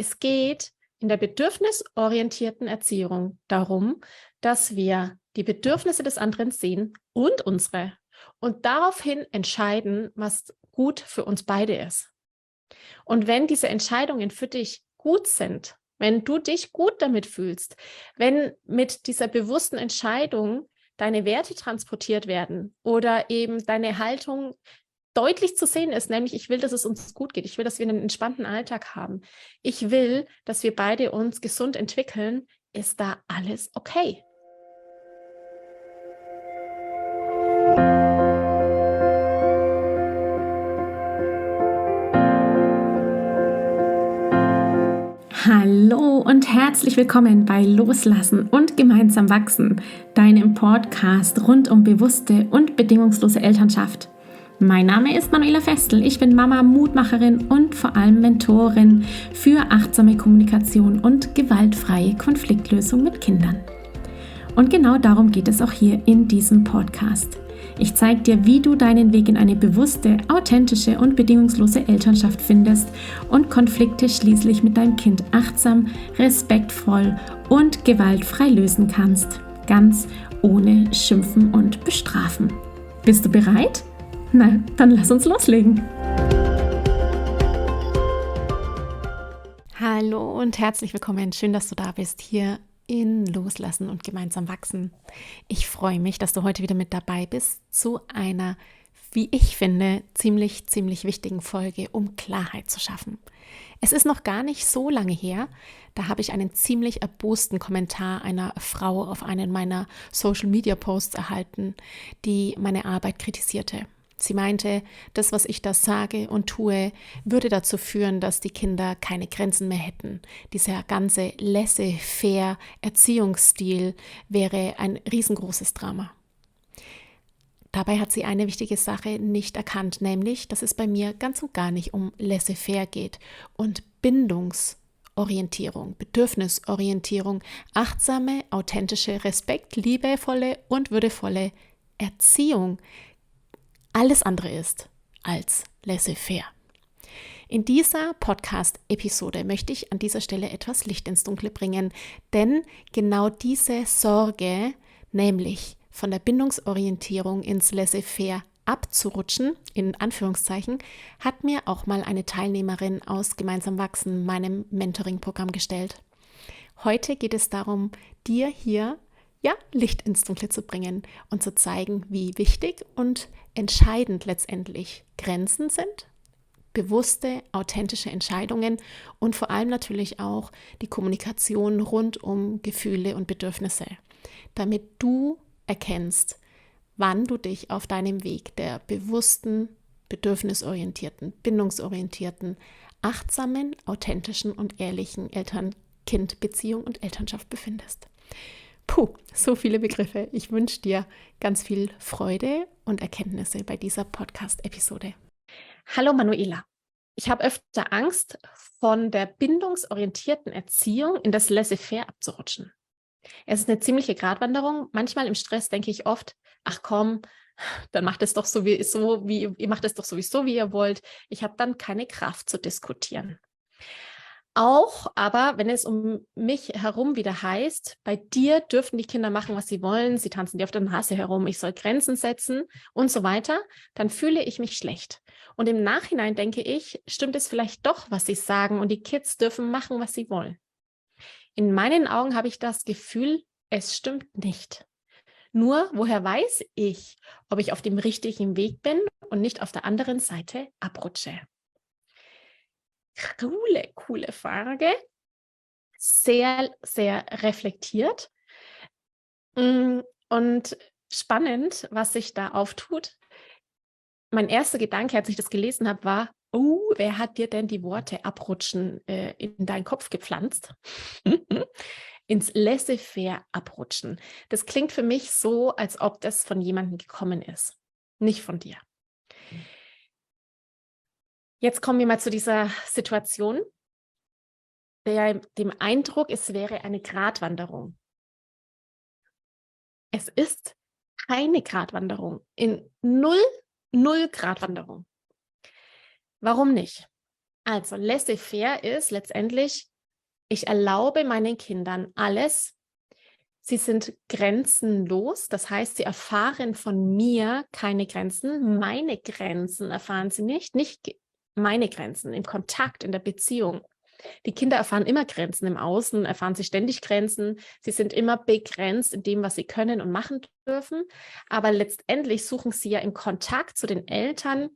Es geht in der bedürfnisorientierten Erziehung darum, dass wir die Bedürfnisse des anderen sehen und unsere und daraufhin entscheiden, was gut für uns beide ist. Und wenn diese Entscheidungen für dich gut sind, wenn du dich gut damit fühlst, wenn mit dieser bewussten Entscheidung deine Werte transportiert werden oder eben deine Haltung deutlich zu sehen ist, nämlich ich will, dass es uns gut geht, ich will, dass wir einen entspannten Alltag haben, ich will, dass wir beide uns gesund entwickeln, ist da alles okay. Hallo und herzlich willkommen bei Loslassen und gemeinsam wachsen, deinem Podcast rund um bewusste und bedingungslose Elternschaft. Mein Name ist Manuela Festel, ich bin Mama, Mutmacherin und vor allem Mentorin für achtsame Kommunikation und gewaltfreie Konfliktlösung mit Kindern. Und genau darum geht es auch hier in diesem Podcast. Ich zeige dir, wie du deinen Weg in eine bewusste, authentische und bedingungslose Elternschaft findest und Konflikte schließlich mit deinem Kind achtsam, respektvoll und gewaltfrei lösen kannst. Ganz ohne Schimpfen und Bestrafen. Bist du bereit? Na, dann lass uns loslegen. Hallo und herzlich willkommen. Schön, dass du da bist hier in Loslassen und gemeinsam wachsen. Ich freue mich, dass du heute wieder mit dabei bist zu einer, wie ich finde, ziemlich wichtigen Folge, um Klarheit zu schaffen. Es ist noch gar nicht so lange her, da habe ich einen ziemlich erbosten Kommentar einer Frau auf einen meiner Social-Media-Posts erhalten, die meine Arbeit kritisierte. Sie meinte, das, was ich da sage und tue, würde dazu führen, dass die Kinder keine Grenzen mehr hätten. Dieser ganze laissez-faire Erziehungsstil wäre ein riesengroßes Drama. Dabei hat sie eine wichtige Sache nicht erkannt, nämlich, dass es bei mir ganz und gar nicht um laissez-faire geht und Bindungsorientierung, Bedürfnisorientierung, achtsame, authentische, liebevolle und würdevolle Erziehung alles andere ist als laissez-faire. In dieser Podcast-Episode möchte ich an dieser Stelle etwas Licht ins Dunkle bringen, denn genau diese Sorge, nämlich von der Bindungsorientierung ins laissez-faire abzurutschen, in Anführungszeichen, hat mir auch mal eine Teilnehmerin aus Gemeinsam wachsen, meinem Mentoring-Programm gestellt. Heute geht es darum, dir hier Licht ins Dunkle zu bringen und zu zeigen, wie wichtig und entscheidend letztendlich Grenzen sind, bewusste, authentische Entscheidungen und vor allem natürlich auch die Kommunikation rund um Gefühle und Bedürfnisse, damit du erkennst, wann du dich auf deinem Weg der bewussten, bedürfnisorientierten, bindungsorientierten, achtsamen, authentischen und ehrlichen Eltern-Kind-Beziehung und Elternschaft befindest. So viele Begriffe. Ich wünsche dir ganz viel Freude und Erkenntnisse bei dieser Podcast-Episode. Hallo Manuela. Ich habe öfter Angst, von der bindungsorientierten Erziehung in das Laissez-faire abzurutschen. Es ist eine ziemliche Gratwanderung. Manchmal im Stress denke ich oft, ach komm, dann macht es doch ihr macht es doch sowieso, wie ihr wollt. Ich habe dann keine Kraft zu diskutieren. Auch aber, wenn es um mich herum wieder heißt, bei dir dürfen die Kinder machen, was sie wollen, sie tanzen dir auf der Nase herum, ich soll Grenzen setzen und so weiter, dann fühle ich mich schlecht. Und im Nachhinein denke ich, stimmt es vielleicht doch, was sie sagen und die Kids dürfen machen, was sie wollen. In meinen Augen habe ich das Gefühl, es stimmt nicht. Nur, woher weiß ich, ob ich auf dem richtigen Weg bin und nicht auf der anderen Seite abrutsche? Coole Frage. Sehr reflektiert und spannend, was sich da auftut. Mein erster Gedanke, als ich das gelesen habe, war, wer hat dir denn die Worte abrutschen in deinen Kopf gepflanzt? Ins Laissez-faire abrutschen. Das klingt für mich so, als ob das von jemandem gekommen ist, nicht von dir. Jetzt kommen wir mal zu dieser Situation. Dem Eindruck, es wäre eine Gratwanderung. Es ist keine Gratwanderung, in null Gratwanderung. Warum nicht? Also laissez-faire ist letztendlich, ich erlaube meinen Kindern alles. Sie sind grenzenlos, das heißt, sie erfahren von mir keine Grenzen. Meine Grenzen erfahren sie nicht meine Grenzen im Kontakt, in der Beziehung. Die Kinder erfahren immer Grenzen im Außen, erfahren sie ständig Grenzen. Sie sind immer begrenzt in dem, was sie können und machen dürfen. Aber letztendlich suchen sie ja im Kontakt zu den Eltern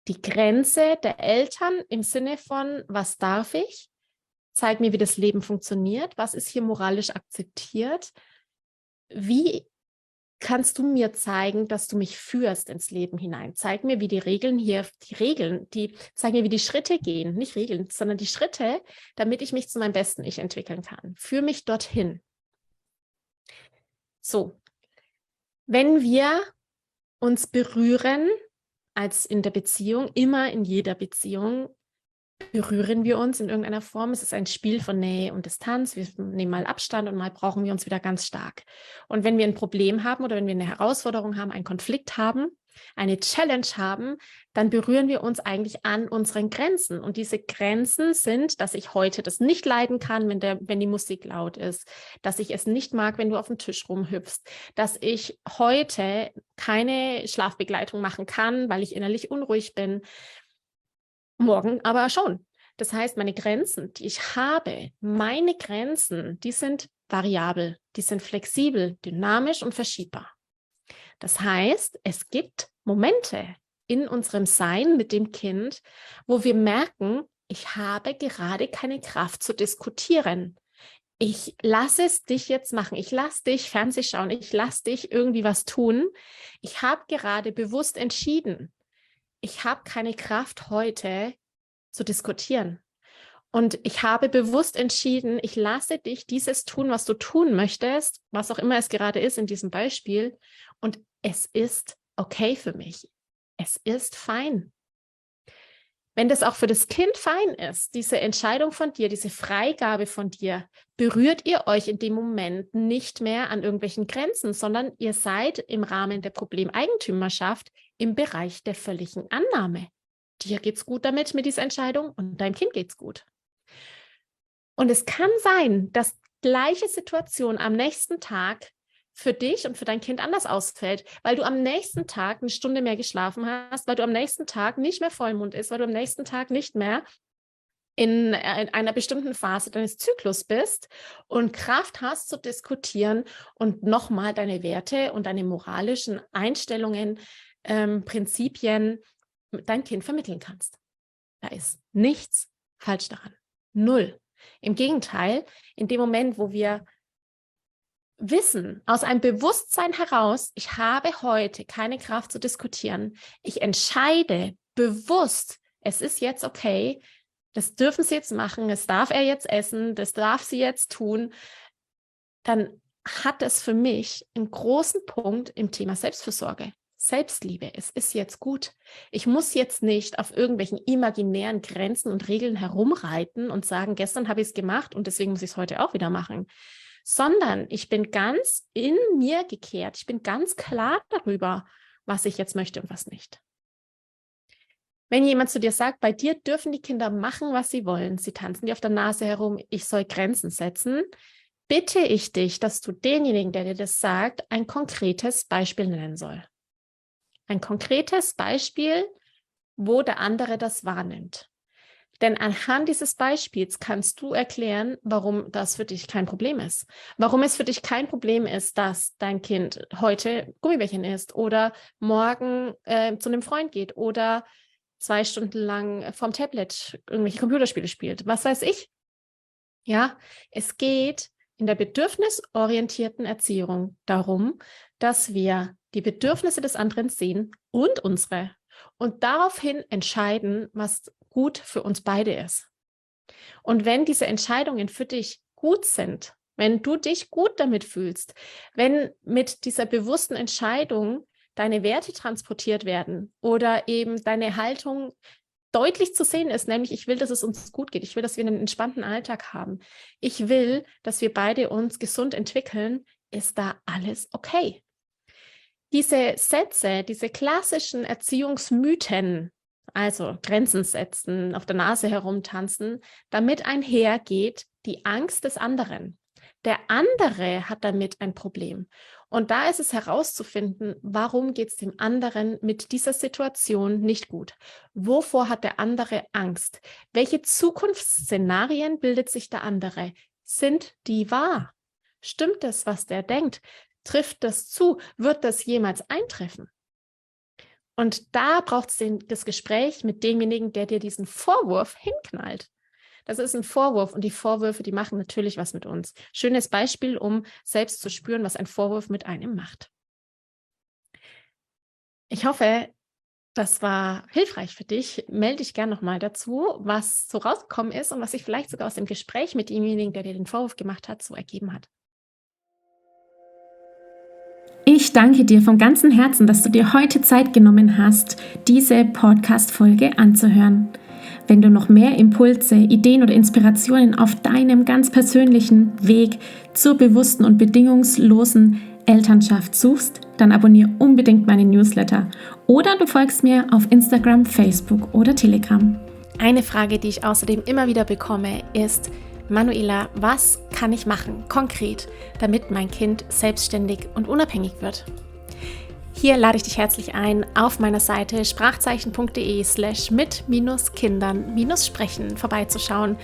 die Grenze der Eltern im Sinne von, was darf ich? Zeig mir, wie das Leben funktioniert. Was ist hier moralisch akzeptiert? Wie kannst du mir zeigen, dass du mich führst ins Leben hinein? Zeig mir, wie zeig mir, wie die Schritte gehen. Nicht Regeln, sondern die Schritte, damit ich mich zu meinem besten Ich entwickeln kann. Führ mich dorthin. So, wenn wir uns berühren, als in der Beziehung, immer in jeder Beziehung, berühren wir uns in irgendeiner Form. Es ist ein Spiel von Nähe und Distanz. Wir nehmen mal Abstand und mal brauchen wir uns wieder ganz stark. Und wenn wir ein Problem haben oder wenn wir eine Herausforderung haben, einen Konflikt haben, eine Challenge haben, dann berühren wir uns eigentlich an unseren Grenzen. Und diese Grenzen sind, dass ich heute das nicht leiden kann, wenn die Musik laut ist, dass ich es nicht mag, wenn du auf dem Tisch rumhüpfst, dass ich heute keine Schlafbegleitung machen kann, weil ich innerlich unruhig bin. Morgen aber schon. Das heißt, meine Grenzen, die ich habe, meine Grenzen, die sind variabel, die sind flexibel, dynamisch und verschiebbar. Das heißt, es gibt Momente in unserem Sein mit dem Kind, wo wir merken, ich habe gerade keine Kraft zu diskutieren. Ich lasse es dich jetzt machen. Ich lasse dich Fernseh schauen. Ich lasse dich irgendwie was tun. Ich habe gerade bewusst entschieden, ich habe keine Kraft heute zu diskutieren. Und ich habe bewusst entschieden, ich lasse dich dieses tun, was du tun möchtest, was auch immer es gerade ist in diesem Beispiel. Und es ist okay für mich. Es ist fein. Wenn das auch für das Kind fein ist, diese Entscheidung von dir, diese Freigabe von dir, berührt ihr euch in dem Moment nicht mehr an irgendwelchen Grenzen, sondern ihr seid im Rahmen der Problemeigentümerschaft im Bereich der völligen Annahme. Dir geht's gut damit mit dieser Entscheidung und deinem Kind geht's gut. Und es kann sein, dass gleiche Situation am nächsten Tag für dich und für dein Kind anders ausfällt, weil du am nächsten Tag eine Stunde mehr geschlafen hast, weil du am nächsten Tag nicht mehr Vollmond ist, weil du am nächsten Tag nicht mehr in einer bestimmten Phase deines Zyklus bist und Kraft hast zu diskutieren und nochmal deine Werte und deine moralischen Einstellungen, Prinzipien dein Kind vermitteln kannst. Da ist nichts falsch daran. Null. Im Gegenteil, in dem Moment, wo wir wissen, aus einem Bewusstsein heraus, ich habe heute keine Kraft zu diskutieren, ich entscheide bewusst, es ist jetzt okay, das dürfen sie jetzt machen, das darf er jetzt essen, das darf sie jetzt tun, dann hat es für mich einen großen Punkt im Thema Selbstfürsorge. Selbstliebe, es ist jetzt gut. Ich muss jetzt nicht auf irgendwelchen imaginären Grenzen und Regeln herumreiten und sagen, gestern habe ich es gemacht und deswegen muss ich es heute auch wieder machen, sondern ich bin ganz in mir gekehrt. Ich bin ganz klar darüber, was ich jetzt möchte und was nicht. Wenn jemand zu dir sagt, bei dir dürfen die Kinder machen, was sie wollen, sie tanzen dir auf der Nase herum, ich soll Grenzen setzen, bitte ich dich, dass du denjenigen, der dir das sagt, ein konkretes Beispiel nennen soll. Ein konkretes Beispiel, wo der andere das wahrnimmt. Denn anhand dieses Beispiels kannst du erklären, warum das für dich kein Problem ist. Warum es für dich kein Problem ist, dass dein Kind heute Gummibärchen isst oder morgen zu einem Freund geht oder 2 Stunden lang vom Tablet irgendwelche Computerspiele spielt. Was weiß ich? Ja, es geht in der bedürfnisorientierten Erziehung darum, dass wir die Bedürfnisse des anderen sehen und unsere und daraufhin entscheiden, was gut für uns beide ist. Und wenn diese Entscheidungen für dich gut sind, wenn du dich gut damit fühlst, wenn mit dieser bewussten Entscheidung deine Werte transportiert werden oder eben deine Haltung deutlich zu sehen ist, nämlich ich will, dass es uns gut geht, ich will, dass wir einen entspannten Alltag haben, ich will, dass wir beide uns gesund entwickeln, ist da alles okay. Diese Sätze, diese klassischen Erziehungsmythen, also Grenzen setzen, auf der Nase herumtanzen, damit einhergeht die Angst des anderen. Der andere hat damit ein Problem. Und da ist es herauszufinden, warum geht es dem anderen mit dieser Situation nicht gut? Wovor hat der andere Angst? Welche Zukunftsszenarien bildet sich der andere? Sind die wahr? Stimmt das, was der denkt? Trifft das zu? Wird das jemals eintreffen? Und da braucht es das Gespräch mit demjenigen, der dir diesen Vorwurf hinknallt. Das ist ein Vorwurf und die Vorwürfe, die machen natürlich was mit uns. Schönes Beispiel, um selbst zu spüren, was ein Vorwurf mit einem macht. Ich hoffe, das war hilfreich für dich. Melde dich gerne nochmal dazu, was so rausgekommen ist und was sich vielleicht sogar aus dem Gespräch mit demjenigen, der dir den Vorwurf gemacht hat, so ergeben hat. Ich danke dir von ganzem Herzen, dass du dir heute Zeit genommen hast, diese Podcast-Folge anzuhören. Wenn du noch mehr Impulse, Ideen oder Inspirationen auf deinem ganz persönlichen Weg zur bewussten und bedingungslosen Elternschaft suchst, dann abonniere unbedingt meinen Newsletter oder du folgst mir auf Instagram, Facebook oder Telegram. Eine Frage, die ich außerdem immer wieder bekomme, ist: Manuela, was kann ich machen, konkret, damit mein Kind selbstständig und unabhängig wird? Hier lade ich dich herzlich ein, auf meiner Seite sprachzeichen.de/mit-kindern-sprechen vorbeizuschauen,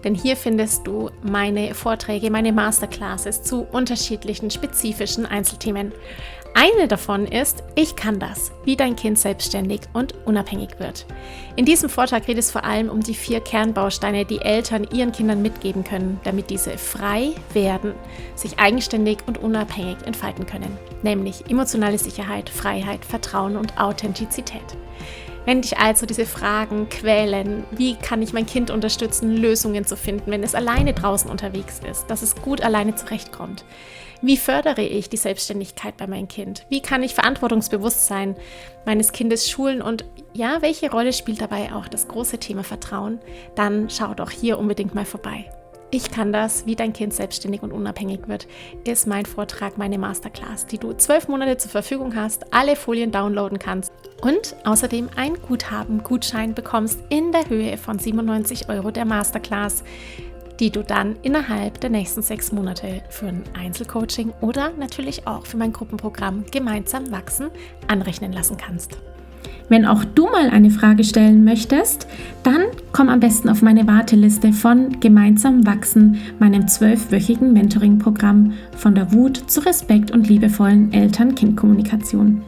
denn hier findest du meine Vorträge, meine Masterclasses zu unterschiedlichen spezifischen Einzelthemen. Eine davon ist: Ich kann das, wie dein Kind selbstständig und unabhängig wird. In diesem Vortrag geht es vor allem um die 4 Kernbausteine, die Eltern ihren Kindern mitgeben können, damit diese frei werden, sich eigenständig und unabhängig entfalten können, nämlich emotionale Sicherheit, Freiheit, Vertrauen und Authentizität. Wenn dich also diese Fragen quälen, wie kann ich mein Kind unterstützen, Lösungen zu finden, wenn es alleine draußen unterwegs ist, dass es gut alleine zurechtkommt? Wie fördere ich die Selbstständigkeit bei meinem Kind? Wie kann ich Verantwortungsbewusstsein meines Kindes schulen? Und ja, welche Rolle spielt dabei auch das große Thema Vertrauen? Dann schau doch hier unbedingt mal vorbei. Ich kann das, wie dein Kind selbstständig und unabhängig wird, ist mein Vortrag, meine Masterclass, die du 12 Monate zur Verfügung hast, alle Folien downloaden kannst und außerdem ein Gutschein bekommst in der Höhe von 97 € der Masterclass, die du dann innerhalb der nächsten 6 Monate für ein Einzelcoaching oder natürlich auch für mein Gruppenprogramm Gemeinsam wachsen anrechnen lassen kannst. Wenn auch du mal eine Frage stellen möchtest, dann komm am besten auf meine Warteliste von Gemeinsam wachsen, meinem 12-wöchigen Mentoring-Programm von der Wut zu Respekt und liebevollen Eltern-Kind-Kommunikation.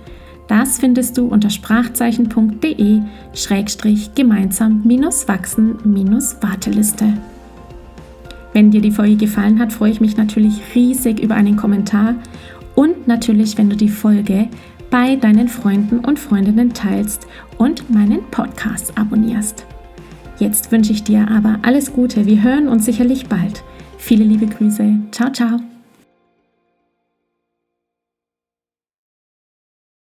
Das findest du unter sprachzeichen.de/gemeinsam-wachsen-Warteliste. Wenn dir die Folge gefallen hat, freue ich mich natürlich riesig über einen Kommentar und natürlich, wenn du die Folge bei deinen Freunden und Freundinnen teilst und meinen Podcast abonnierst. Jetzt wünsche ich dir aber alles Gute. Wir hören uns sicherlich bald. Viele liebe Grüße. Ciao, ciao.